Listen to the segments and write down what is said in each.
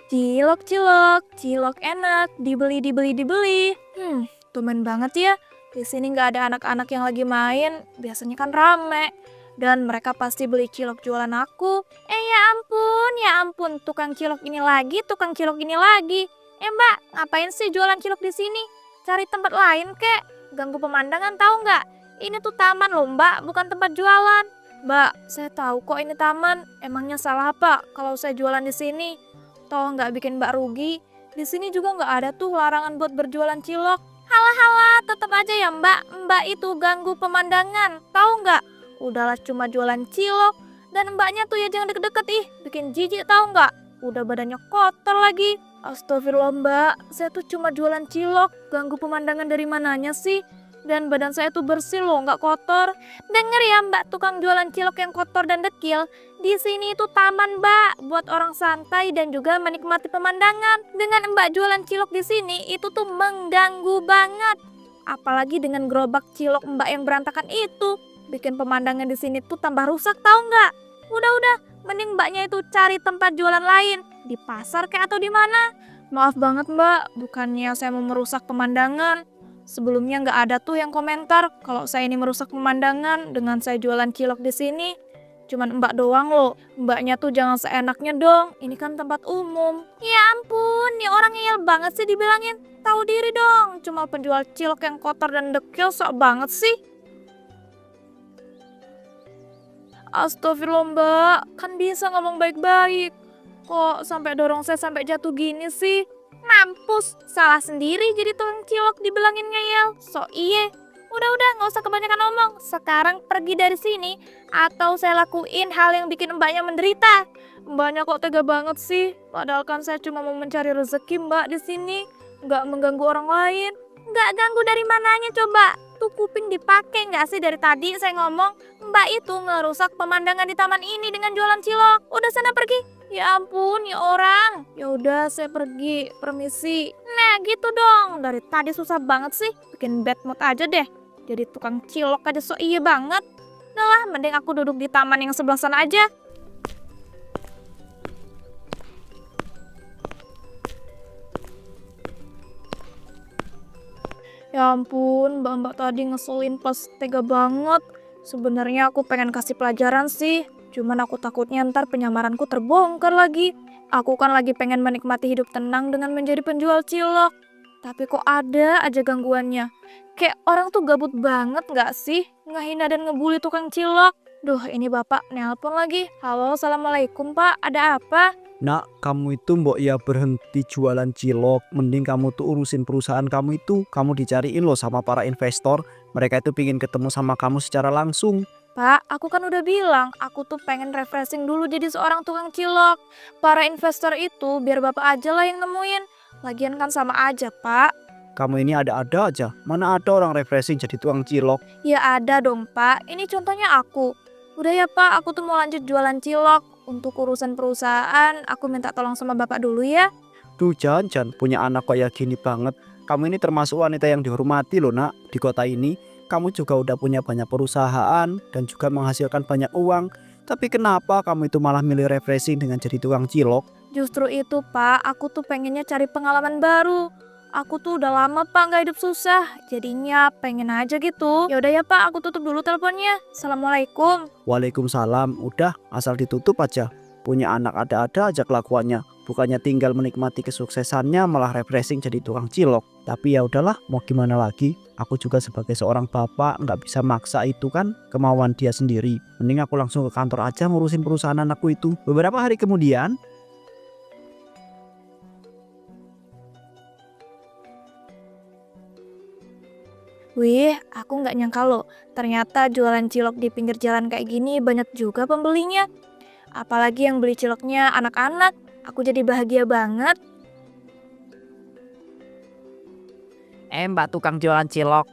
Cilok, cilok, cilok enak, dibeli, dibeli, dibeli. Tumben banget ya. Di sini nggak ada anak-anak yang lagi main. Biasanya kan rame. Dan mereka pasti beli cilok jualan aku. Ya ampun, tukang cilok ini lagi, tukang cilok ini lagi. Mbak, ngapain sih jualan cilok di sini? Cari tempat lain kek. Ganggu pemandangan tahu nggak? Ini tuh taman loh mbak, bukan tempat jualan. Mbak, saya tahu kok ini taman. Emangnya salah apa kalau saya jualan di sini? Toh nggak bikin mbak rugi. Di sini juga nggak ada tuh larangan buat berjualan cilok. Halah, tetap aja ya mbak. Mbak itu ganggu pemandangan. Tahu nggak? Udahlah cuma jualan cilok. Dan mbaknya tuh ya jangan deket-deket bikin jijik tahu nggak? Udah badannya kotor lagi. Astagfirullah mbak, saya tuh cuma jualan cilok. Ganggu pemandangan dari mananya sih? Dan badan saya tuh bersih loh, nggak kotor. Denger ya mbak tukang jualan cilok yang kotor dan dekil. Di sini itu taman mbak, buat orang santai dan juga menikmati pemandangan. Dengan mbak jualan cilok di sini, itu tuh mengganggu banget. Apalagi dengan gerobak cilok mbak yang berantakan itu. Bikin pemandangan di sini tuh tambah rusak tahu nggak? Udah, mending mbaknya itu cari tempat jualan lain. Di pasar kayak atau di mana? Maaf banget mbak, bukannya saya mau merusak pemandangan. Sebelumnya nggak ada tuh yang komentar kalau saya ini merusak pemandangan dengan saya jualan cilok di sini. Cuman mbak doang loh. Mbaknya tuh jangan seenaknya dong. Ini kan tempat umum. Ya ampun, nih orang ngeyel banget sih dibilangin. Tahu diri dong, cuma penjual cilok yang kotor dan dekil sok banget sih. Astagfirullah mbak, kan bisa ngomong baik-baik. Kok sampai dorong saya sampai jatuh gini sih? Mampus, salah sendiri jadi tukang cilok dibilangin ngeyel. So iye. Udah, nggak usah kebanyakan ngomong. Sekarang pergi dari sini, atau saya lakuin hal yang bikin mbaknya menderita. Mbaknya kok tega banget sih? Padahal kan saya cuma mau mencari rezeki mbak di sini, nggak mengganggu orang lain. Nggak ganggu dari mananya coba? Tuh kuping dipakai nggak sih dari tadi saya ngomong? Mbak itu ngerusak pemandangan di taman ini dengan jualan cilok. Udah sana pergi. Ya ampun, ya orang. Ya udah, saya pergi. Permisi. Nah, gitu dong. Dari tadi susah banget sih. Bikin bad mood aja deh. Jadi tukang cilok aja so iya banget. Udah lah, mending aku duduk di taman yang sebelah sana aja. Ya ampun, mbak-mbak tadi ngeselin pas tega banget. Sebenarnya aku pengen kasih pelajaran sih. Cuman aku takutnya ntar penyamaranku terbongkar lagi. Aku kan lagi pengen menikmati hidup tenang dengan menjadi penjual cilok. Tapi kok ada aja gangguannya. Kayak orang tuh gabut banget gak sih? Ngehina dan ngebully tukang cilok. Duh, ini bapak nelpon lagi. Halo, assalamualaikum pak, ada apa? Nak, kamu itu mbok ya berhenti jualan cilok. Mending kamu tuh urusin perusahaan kamu itu. Kamu dicariin loh sama para investor. Mereka itu pingin ketemu sama kamu secara langsung. Pak, aku kan udah bilang, aku tuh pengen refreshing dulu jadi seorang tukang cilok. Para investor itu biar bapak aja lah yang nemuin. Lagian kan sama aja, Pak. Kamu ini ada-ada aja. Mana ada orang refreshing jadi tukang cilok. Ya ada dong, Pak. Ini contohnya aku. Udah ya, Pak, aku tuh mau lanjut jualan cilok. Untuk urusan perusahaan, aku minta tolong sama bapak dulu ya. Duh, jangan punya anak kayak gini banget. Kamu ini termasuk wanita yang dihormati loh nak. Di kota ini kamu juga udah punya banyak perusahaan dan juga menghasilkan banyak uang. Tapi kenapa kamu itu malah milih refreshing dengan jadi tukang cilok? Justru itu, Pak, aku tuh pengennya cari pengalaman baru. Aku tuh udah lama, Pak, nggak hidup susah. Jadinya pengen aja gitu. Ya udah ya, Pak, aku tutup dulu teleponnya. Assalamualaikum. Waalaikumsalam. Udah, asal ditutup aja. Punya anak ada-ada aja kelakuannya. Bukannya tinggal menikmati kesuksesannya malah refreshing jadi tukang cilok. Tapi ya udahlah, mau gimana lagi? Aku juga sebagai seorang bapak nggak bisa maksa itu kan kemauan dia sendiri. Mending aku langsung ke kantor aja ngurusin perusahaan anakku itu. Beberapa hari kemudian, Wih, aku nggak nyangka loh. Ternyata jualan cilok di pinggir jalan kayak gini banyak juga pembelinya. Apalagi yang beli ciloknya anak-anak. Aku jadi bahagia banget. Mbak tukang jualan cilok,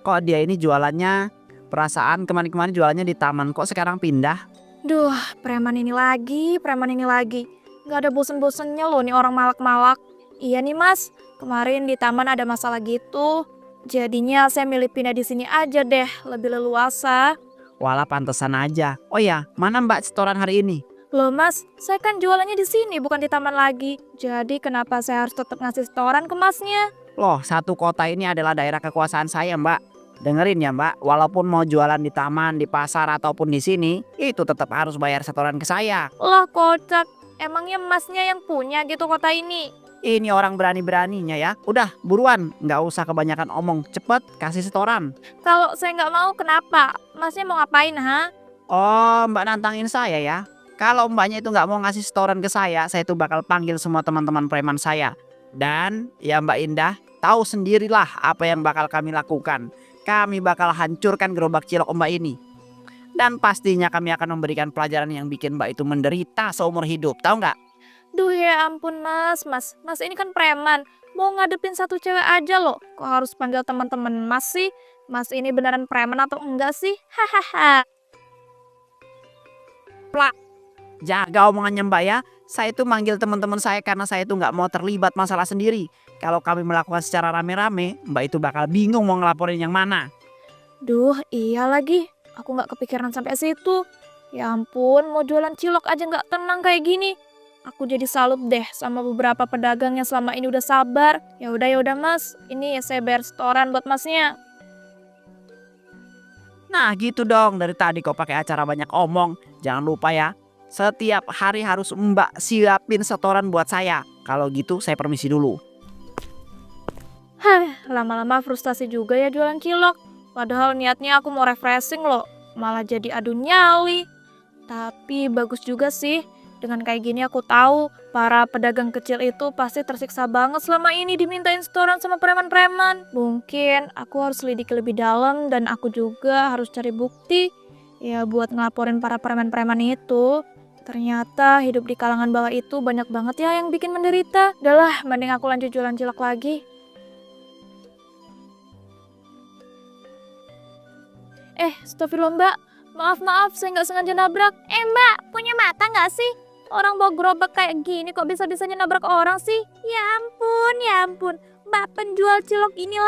kok dia ini jualannya, perasaan kemarin-kemarin jualannya di taman, kok sekarang pindah? Duh, preman ini lagi, preman ini lagi. Nggak ada bosen-bosennya loh nih orang malak-malak. Iya nih mas, kemarin di taman ada masalah gitu. Jadinya saya milih pindah di sini aja deh, lebih leluasa. Walah pantesan aja. Oh ya, mana mbak setoran hari ini? Loh mas, saya kan jualannya di sini bukan di taman lagi. Jadi kenapa saya harus tetap ngasih setoran ke masnya? Loh, satu kota ini adalah daerah kekuasaan saya, Mbak. Dengerin ya, Mbak, walaupun mau jualan di taman, di pasar ataupun di sini, itu tetap harus bayar setoran ke saya. Lah kocak, emangnya masnya yang punya gitu kota ini? Ini orang berani-beraninya ya. Udah, buruan, nggak usah kebanyakan omong. Cepet kasih setoran. Kalau saya nggak mau kenapa? Masnya mau ngapain ha? Oh, Mbak nantangin saya ya. Kalau mbaknya itu nggak mau ngasih setoran ke saya itu bakal panggil semua teman-teman preman saya. Dan ya Mbak Indah, tahu sendirilah apa yang bakal kami lakukan. Kami bakal hancurkan gerobak cilok Mbak ini. Dan pastinya kami akan memberikan pelajaran yang bikin Mbak itu menderita seumur hidup. Tahu nggak? Duh ya ampun mas ini kan preman. Mau ngadepin satu cewek aja loh. Kok harus panggil teman-teman mas sih? Mas ini beneran preman atau enggak sih? Hahaha. Jaga omongannya Mbak ya. Saya itu manggil teman-teman saya karena saya itu nggak mau terlibat masalah sendiri. Kalau kami melakukan secara rame-rame, Mbak itu bakal bingung mau ngelaporin yang mana. Duh iya lagi. Aku nggak kepikiran sampai situ. Ya ampun, mau jualan cilok aja nggak tenang kayak gini. Aku jadi salut deh sama beberapa pedagang yang selama ini udah sabar. Ya udah mas, ini saya bayar setoran buat masnya. Nah gitu dong, dari tadi kau pakai acara banyak omong. Jangan lupa ya, setiap hari harus Mbak siapin setoran buat saya. Kalau gitu saya permisi dulu. Hah, lama-lama frustasi juga ya jualan cilok. Padahal niatnya aku mau refreshing loh, malah jadi adu nyali. Tapi bagus juga sih. Dengan kayak gini aku tahu para pedagang kecil itu pasti tersiksa banget selama ini dimintain setoran sama preman-preman. Mungkin aku harus selidiki lebih dalam dan aku juga harus cari bukti ya buat ngelaporin para preman-preman itu. Ternyata hidup di kalangan bawah itu banyak banget ya yang bikin menderita. Udahlah, mending aku lanjut jualan cilok lagi. Astagfirullah mbak. Maaf, saya nggak sengaja nabrak. Mbak, punya mata nggak sih? Orang bawa gerobak kayak gini kok bisa-bisanya nabrak orang sih? Ya ampun. Mbak penjual cilok ini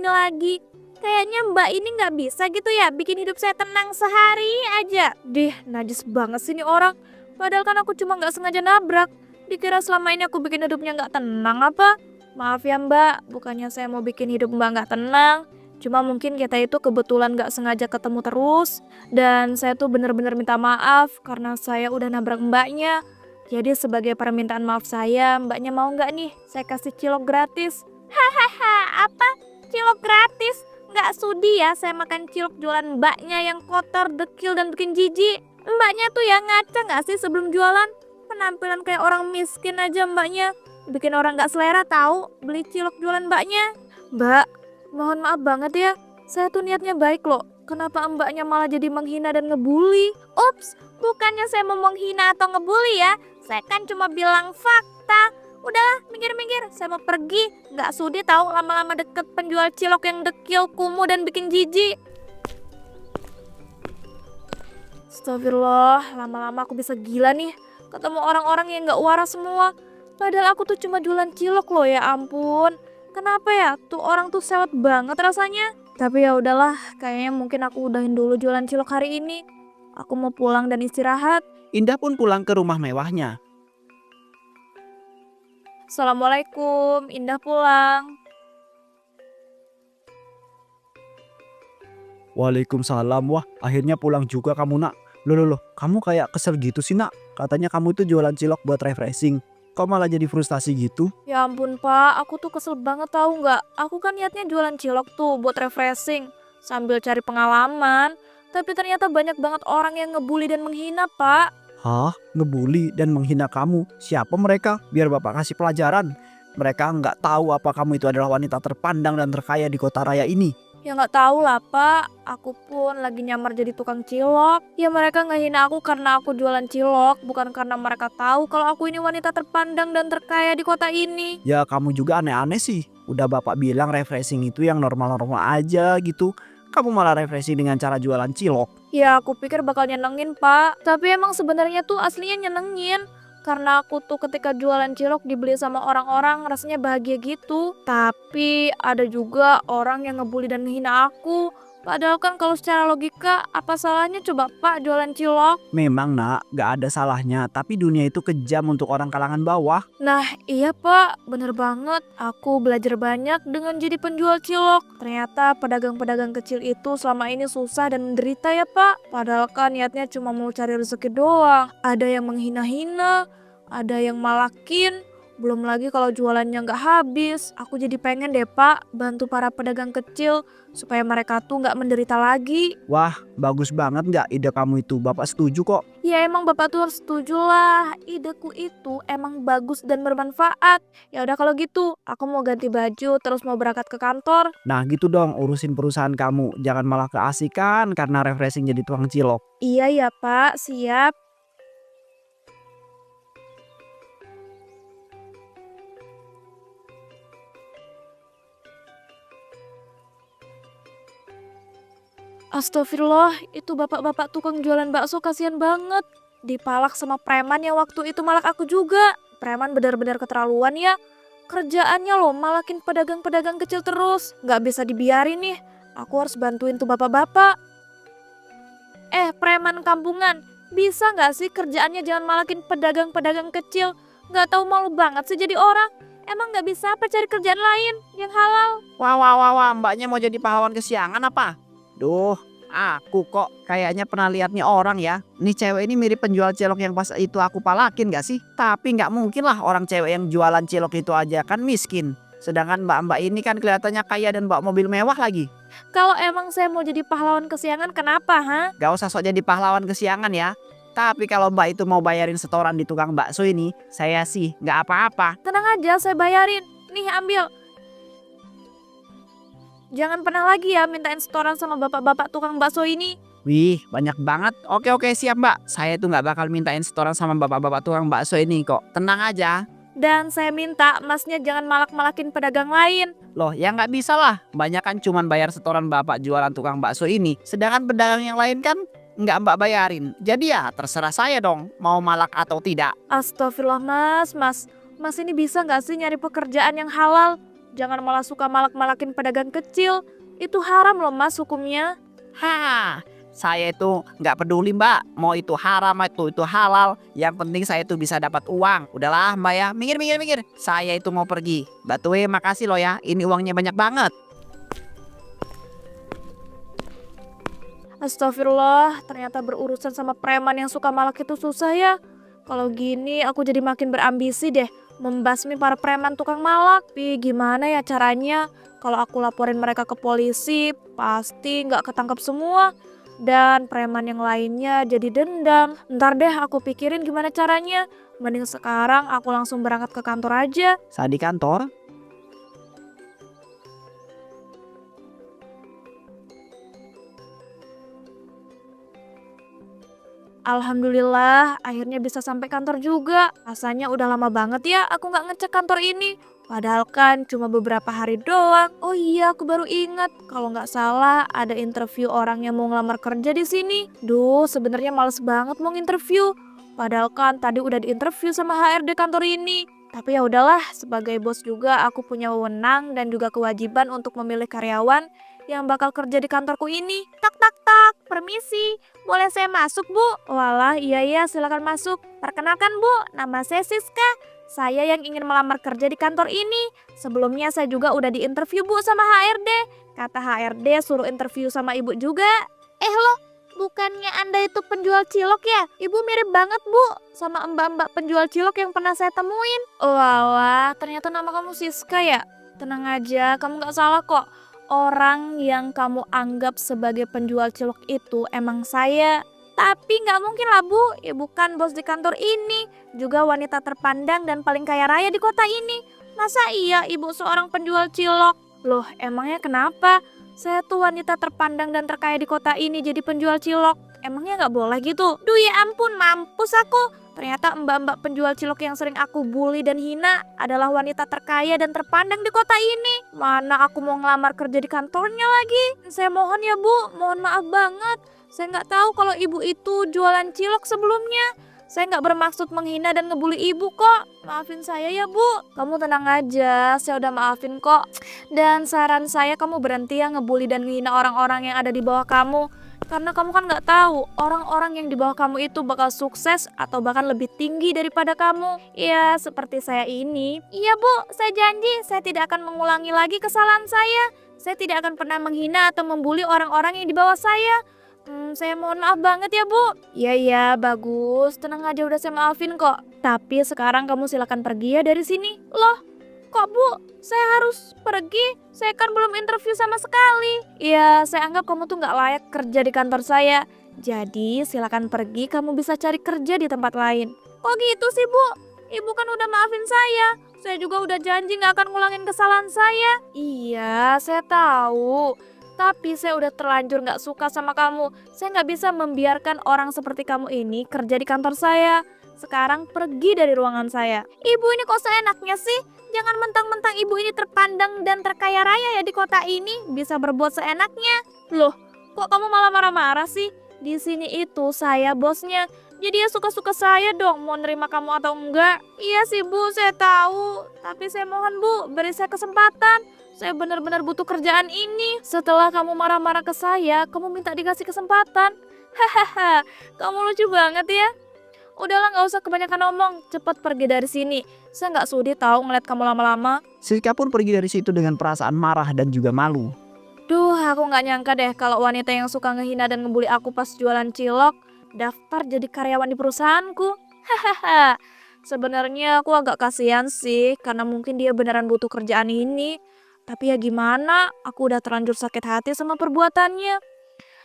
lagi. Kayaknya mbak ini nggak bisa gitu ya bikin hidup saya tenang sehari aja. Dih, najis banget sih ini orang. Padahal kan aku cuma nggak sengaja nabrak. Dikira selama ini aku bikin hidupnya nggak tenang apa? Maaf ya mbak, bukannya saya mau bikin hidup mbak nggak tenang. Cuma mungkin kita itu kebetulan gak sengaja ketemu terus. Dan saya tuh bener-bener minta maaf karena saya udah nabrak mbaknya. Jadi sebagai permintaan maaf saya, mbaknya mau gak nih saya kasih cilok gratis? Hahaha, apa? Cilok gratis? Gak sudi ya saya makan cilok jualan mbaknya yang kotor, dekil, dan bikin jijik. Mbaknya tuh ya ngaca gak sih sebelum jualan? Penampilan kayak orang miskin aja mbaknya. Bikin orang gak selera tahu beli cilok jualan mbaknya. Mbak, mohon maaf banget ya, saya tuh niatnya baik loh. Kenapa mbaknya malah jadi menghina dan ngebully? Ups, bukannya saya mau menghina atau ngebully ya. Saya kan cuma bilang fakta. Udahlah, minggir-minggir, saya mau pergi. Gak sudi tahu lama-lama deket penjual cilok yang dekil, kumuh, dan bikin jijik. Astagfirullah, lama-lama aku bisa gila nih. Ketemu orang-orang yang gak waras semua. Padahal aku tuh cuma jualan cilok loh, ya ampun. Kenapa ya? Tuh orang tuh sewot banget rasanya. Tapi ya udahlah, kayaknya mungkin aku udahin dulu jualan cilok hari ini. Aku mau pulang dan istirahat. Indah pun pulang ke rumah mewahnya. Assalamualaikum, Indah pulang. Waalaikumsalam. Wah, akhirnya pulang juga kamu nak. Loh, kamu kayak kesel gitu sih nak. Katanya kamu itu jualan cilok buat refreshing. Kok malah jadi frustasi gitu? Ya ampun pak, aku tuh kesel banget tahu nggak? Aku kan niatnya jualan cilok tuh buat refreshing sambil cari pengalaman. Tapi ternyata banyak banget orang yang ngebully dan menghina pak. Hah? Ngebully dan menghina kamu? Siapa mereka? Biar bapak kasih pelajaran. Mereka nggak tahu apa kamu itu adalah wanita terpandang dan terkaya di kota raya ini. Ya nggak tahu lah pak, aku pun lagi nyamar jadi tukang cilok. Ya mereka ngehina aku karena aku jualan cilok, bukan karena mereka tahu kalau aku ini wanita terpandang dan terkaya di kota ini. Ya kamu juga aneh-aneh sih. Udah bapak bilang refreshing itu yang normal-normal aja gitu. Kamu malah refreshing dengan cara jualan cilok. Ya aku pikir bakal nyenengin pak, tapi emang sebenarnya tuh aslinya nyenengin. Karena aku tuh ketika jualan cilok dibeli sama orang-orang rasanya bahagia gitu. Tapi ada juga orang yang ngebully dan menghina aku. Padahal kan kalau secara logika, apa salahnya coba Pak jualan cilok? Memang nak, gak ada salahnya, tapi dunia itu kejam untuk orang kalangan bawah. Nah iya Pak, bener banget. Aku belajar banyak dengan jadi penjual cilok. Ternyata pedagang-pedagang kecil itu selama ini susah dan menderita ya Pak. Padahal kan niatnya cuma mau cari rezeki doang. Ada yang menghina-hina, ada yang malakin. Belum lagi kalau jualannya nggak habis. Aku jadi pengen deh Pak bantu para pedagang kecil supaya mereka tuh nggak menderita lagi. Wah, bagus banget gak ide kamu itu, Bapak setuju kok. Ya emang Bapak tuh harus setuju lah. Ideku itu emang bagus dan bermanfaat. Ya udah kalau gitu, aku mau ganti baju terus mau berangkat ke kantor. Nah gitu dong, urusin perusahaan kamu, jangan malah keasikan karena refreshing jadi tukang cilok. Iya ya Pak, siap. Astagfirullah, itu bapak-bapak tukang jualan bakso kasihan banget. Dipalak sama preman yang waktu itu malak aku juga. Preman benar-benar keterlaluan ya. Kerjaannya loh malakin pedagang-pedagang kecil terus. Nggak bisa dibiarin nih. Aku harus bantuin tuh bapak-bapak. Preman kampungan. Bisa nggak sih kerjaannya jangan malakin pedagang-pedagang kecil? Nggak tahu malu banget sih jadi orang. Emang nggak bisa apa cari kerjaan lain yang halal? Wah, mbaknya mau jadi pahlawan kesiangan apa? Duh, aku kok kayaknya pernah lihat nih orang ya. Nih cewek ini mirip penjual cilok yang pas itu aku palakin gak sih? Tapi nggak mungkin lah orang cewek yang jualan cilok itu aja kan miskin. Sedangkan mbak-mbak ini kan kelihatannya kaya dan bawa mobil mewah lagi. Kalau emang saya mau jadi pahlawan kesiangan kenapa ha? Gak usah sok jadi pahlawan kesiangan ya. Tapi kalau mbak itu mau bayarin setoran di tukang bakso ini, saya sih nggak apa-apa. Tenang aja saya bayarin. Nih ambil. Jangan pernah lagi ya mintain setoran sama bapak-bapak tukang bakso ini. Wih, banyak banget. Oke, siap mbak. Saya tuh nggak bakal mintain setoran sama bapak-bapak tukang bakso ini kok. Tenang aja. Dan saya minta masnya jangan malak-malakin pedagang lain. Loh, ya nggak bisa lah. Banyak kan cuman bayar setoran bapak jualan tukang bakso ini. Sedangkan pedagang yang lain kan nggak mbak bayarin. Jadi ya terserah saya dong mau malak atau tidak. Astagfirullah mas. Mas ini bisa nggak sih nyari pekerjaan yang halal? Jangan malah suka malak-malakin pedagang kecil. Itu haram loh mas hukumnya. Saya itu nggak peduli mbak. Mau itu haram itu halal. Yang penting saya itu bisa dapat uang. Udahlah mbak ya. Minggir. Saya itu mau pergi. Mbak Tue makasih loh ya. Ini uangnya banyak banget. Astagfirullah, ternyata berurusan sama preman yang suka malak itu susah ya. Kalau gini aku jadi makin berambisi deh membasmi para preman tukang malak. Tapi gimana ya caranya? Kalau aku laporin mereka ke polisi, pasti nggak ketangkap semua. Dan preman yang lainnya jadi dendam. Ntar deh aku pikirin gimana caranya. Mending sekarang aku langsung berangkat ke kantor aja. Saat di kantor, Alhamdulillah akhirnya bisa sampai kantor juga. Rasanya udah lama banget ya aku nggak ngecek kantor ini. Padahal kan cuma beberapa hari doang. Oh iya aku baru ingat kalau nggak salah ada interview orang yang mau ngelamar kerja di sini. Duh sebenarnya males banget mau interview. Padahal kan tadi udah diinterview sama HRD kantor ini. Tapi ya udahlah, sebagai bos juga aku punya wewenang dan juga kewajiban untuk memilih karyawan yang bakal kerja di kantorku ini. Tak, permisi. Boleh saya masuk, Bu? Walah, iya silakan masuk. Perkenalkan, Bu, nama saya Siska. Saya yang ingin melamar kerja di kantor ini. Sebelumnya saya juga udah diinterview, Bu, sama HRD. Kata HRD suruh interview sama Ibu juga. Loh, bukannya Anda itu penjual cilok ya? Ibu mirip banget, Bu, sama mbak-mbak penjual cilok yang pernah saya temuin. Walah, ternyata nama kamu Siska ya? Tenang aja, kamu gak salah kok. Orang yang kamu anggap sebagai penjual cilok itu emang saya. Tapi gak mungkin lah Bu, Ibu kan bos di kantor ini. Juga wanita terpandang dan paling kaya raya di kota ini. Masa iya Ibu seorang penjual cilok? Loh emangnya kenapa? Saya tuh wanita terpandang dan terkaya di kota ini jadi penjual cilok. Emangnya gak boleh gitu? Duh ya ampun, mampus aku. Ternyata mbak-mbak penjual cilok yang sering aku bully dan hina adalah wanita terkaya dan terpandang di kota ini. Mana aku mau ngelamar kerja di kantornya lagi. Saya mohon ya Bu, mohon maaf banget. Saya nggak tahu kalau Ibu itu jualan cilok sebelumnya. Saya nggak bermaksud menghina dan ngebully ibu kok. Maafin saya ya bu. Kamu tenang aja, saya udah maafin kok. Dan saran saya kamu berhenti ya ngebully dan menghina orang-orang yang ada di bawah kamu. Karena kamu kan nggak tahu orang-orang yang di bawah kamu itu bakal sukses atau bahkan lebih tinggi daripada kamu. Ya seperti saya ini. Iya bu, saya janji saya tidak akan mengulangi lagi kesalahan saya. Saya tidak akan pernah menghina atau membuli orang-orang yang di bawah saya. Saya mohon maaf banget ya bu. Iya bagus, tenang aja udah saya maafin kok. Tapi sekarang kamu silakan pergi ya dari sini. Loh, kok bu? Saya harus pergi? Saya kan belum interview sama sekali. Iya, saya anggap kamu tuh nggak layak kerja di kantor saya. Jadi silakan pergi, kamu bisa cari kerja di tempat lain. Kok gitu sih bu? Ibu kan udah maafin saya. Saya juga udah janji nggak akan ngulangin kesalahan saya. Iya, saya tahu. Tapi saya udah terlanjur gak suka sama kamu. Saya gak bisa membiarkan orang seperti kamu ini kerja di kantor saya. Sekarang pergi dari ruangan saya. Ibu ini kok seenaknya sih? Jangan mentang-mentang ibu ini terpandang dan terkaya raya ya di kota ini. Bisa berbuat seenaknya. Loh, kok kamu malah marah-marah sih? Di sini itu saya bosnya. Jadi ya suka-suka saya dong mau nerima kamu atau enggak. Iya sih bu, saya tahu. Tapi saya mohon bu, beri saya kesempatan. Saya benar-benar butuh kerjaan ini. Setelah kamu marah-marah ke saya, kamu minta dikasih kesempatan. Hahaha, kamu lucu banget ya. Udahlah gak usah kebanyakan ngomong, cepat pergi dari sini. Saya gak sudi tahu ngeliat kamu lama-lama. Siska pun pergi dari situ dengan perasaan marah dan juga malu. Duh, aku gak nyangka deh kalau wanita yang suka ngehina dan ngebully aku pas jualan cilok daftar jadi karyawan di perusahaanku. Hahaha, sebenarnya aku agak kasihan sih karena mungkin dia beneran butuh kerjaan ini. Tapi ya gimana, aku udah terlanjur sakit hati sama perbuatannya.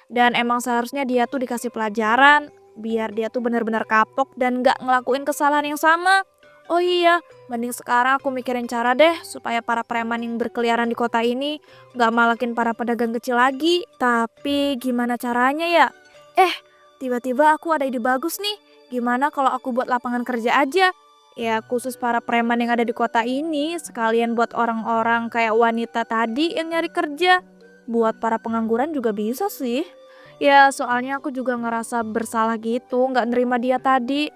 Dan emang seharusnya dia tuh dikasih pelajaran, biar dia tuh benar-benar kapok dan gak ngelakuin kesalahan yang sama. Oh iya, mending sekarang aku mikirin cara deh supaya para preman yang berkeliaran di kota ini gak malakin para pedagang kecil lagi. Tapi gimana caranya ya? Tiba-tiba aku ada ide bagus nih. Gimana kalau aku buat lapangan kerja aja? Ya khusus para preman yang ada di kota ini, sekalian buat orang-orang kayak wanita tadi yang nyari kerja. Buat para pengangguran juga bisa sih. Ya soalnya aku juga ngerasa bersalah gitu, nggak nerima dia tadi.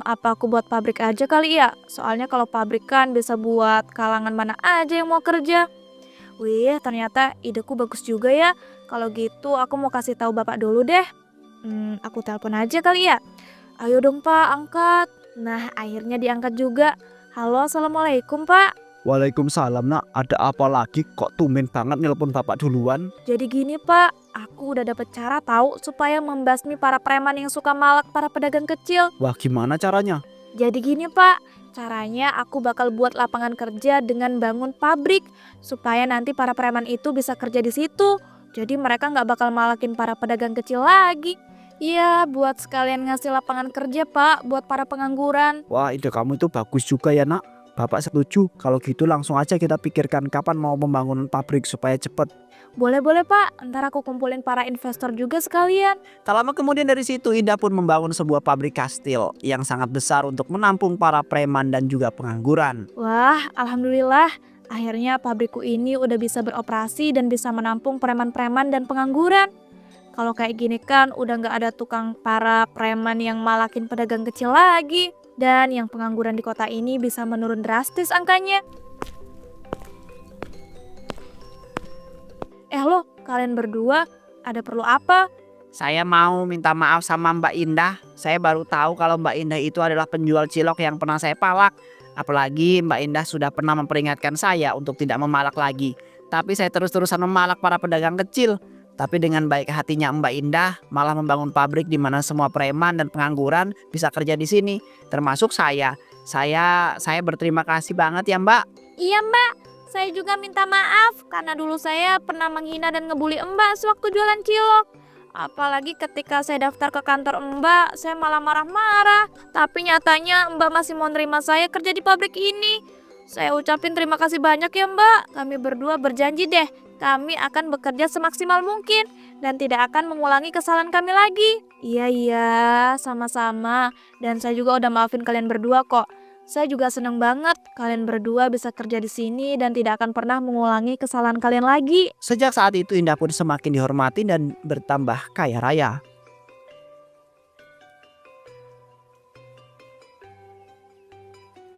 Apa aku buat pabrik aja kali ya? Soalnya kalau pabrik kan bisa buat kalangan mana aja yang mau kerja. Wih, ternyata ideku bagus juga ya. Kalau gitu aku mau kasih tahu bapak dulu deh. Aku telepon aja kali ya. Ayo dong pak, angkat. Nah, akhirnya diangkat juga. Halo, assalamualaikum pak. Waalaikumsalam nak, ada apa lagi kok tumben banget nelpon bapak duluan? Jadi gini pak, aku udah dapet cara tahu supaya membasmi para preman yang suka malak para pedagang kecil. Wah gimana caranya? Jadi gini pak, caranya aku bakal buat lapangan kerja dengan bangun pabrik supaya nanti para preman itu bisa kerja di situ. Jadi mereka nggak bakal malakin para pedagang kecil lagi. Iya, buat sekalian ngasih lapangan kerja pak, buat para pengangguran. Wah ide kamu itu bagus juga ya nak. Bapak setuju, kalau gitu langsung aja kita pikirkan kapan mau membangun pabrik supaya cepet. Boleh pak, ntar aku kumpulin para investor juga sekalian. Tak lama kemudian dari situ Indah pun membangun sebuah pabrik kastil yang sangat besar untuk menampung para preman dan juga pengangguran. Wah, alhamdulillah. Akhirnya pabrikku ini udah bisa beroperasi dan bisa menampung preman-preman dan pengangguran. Kalau kayak gini kan udah gak ada tukang para preman yang malakin pedagang kecil lagi. Dan yang pengangguran di kota ini bisa menurun drastis angkanya. Loh, kalian berdua ada perlu apa? Saya mau minta maaf sama Mbak Indah. Saya baru tahu kalau Mbak Indah itu adalah penjual cilok yang pernah saya palak. Apalagi Mbak Indah sudah pernah memperingatkan saya untuk tidak memalak lagi. Tapi saya terus-terusan memalak para pedagang kecil. Tapi dengan baik hatinya Mbak Indah malah membangun pabrik di mana semua preman dan pengangguran bisa kerja di sini, termasuk saya. Saya berterima kasih banget ya Mbak. Iya mbak, saya juga minta maaf karena dulu saya pernah menghina dan ngebully mbak sewaktu jualan cilok. Apalagi ketika saya daftar ke kantor mbak, saya malah marah-marah. Tapi nyatanya mbak masih mau nerima saya kerja di pabrik ini. Saya ucapin terima kasih banyak ya mbak. Kami berdua berjanji deh, kami akan bekerja semaksimal mungkin dan tidak akan mengulangi kesalahan kami lagi. Iya, sama-sama. Dan saya juga udah maafin kalian berdua kok. Saya juga seneng banget kalian berdua bisa kerja di sini dan tidak akan pernah mengulangi kesalahan kalian lagi. Sejak saat itu Indah pun semakin dihormati dan bertambah kaya raya.